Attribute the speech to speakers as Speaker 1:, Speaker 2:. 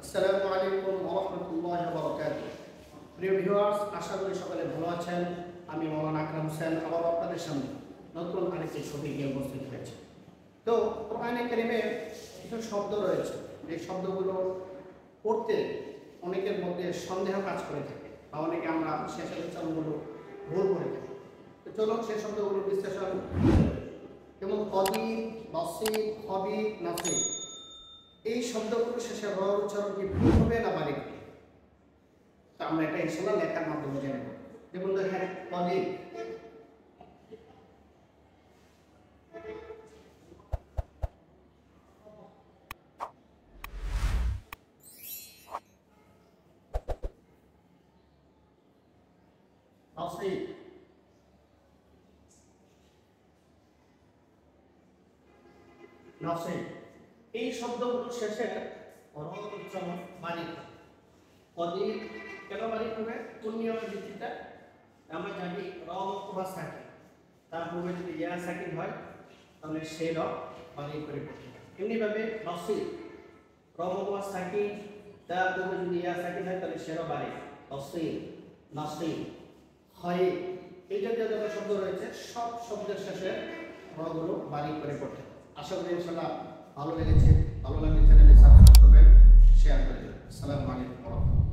Speaker 1: আসসালামু আলাইকুম ওয়া রাহমাতুল্লাহি ওয়া বারাকাতুহু। প্রিয় ভিউয়ার্স, আশা করি সকলে ভালো আছেন। আমি মাওলানা আকরাম হোসেন আবার আপনাদের সামনে নতুন আরেকটি ছবি নিয়ে উপস্থিত হয়েছে। তো কোরআনে কারিমে কিছু শব্দ রয়েছে, এই শব্দগুলো পড়তে অনেকের মধ্যে সন্দেহ কাজ করে থাকে বা অনেকে আমরা শেষের উচ্চারণগুলো ভুল করে থাকি। তো চলুন সেই শব্দগুলো বিশ্লেষণ, যেমন কদির, বাসির, খবির, নাসির, এই শব্দগুলো শেষে র উচ্চারণ কি ভুল হবে না বারিক? তো আমরা এটা ইনশাআল্লাহ লেখার মাধ্যমে জেনে নেব। যেমন দেখেন কদির, নাসির, নাসির, এই শব্দগুলো শেষে র উচ্চারণ বারিক। কদির কেন বারিক হবে? কোন নিয়মের ভিত্তিতে? আমরা জানি র অথবা সাকিন, তার পূর্বে যদি ইয়া সাকিন হয় তাহলে সে র বারিক করে পড়তে হয়। এমনিভাবে নাসির, র অথবা সাকিন, তার পূর্বে যদি ইয়া সাকিন হয় তাহলে সে র বারিক। নাসির, নাসির, হয়, এই জাতীয় যত শব্দ রয়েছে সব শব্দের শেষে রগুলো বারিক করে পড়তে হয়। আশা করি ইনশাআল্লাহ ভালো লেগেছে। ভালো লাগলে চ্যানেলটি সাবস্ক্রাইব করবেন, শেয়ার করে দেবেন। আসসালামু আলাইকুম।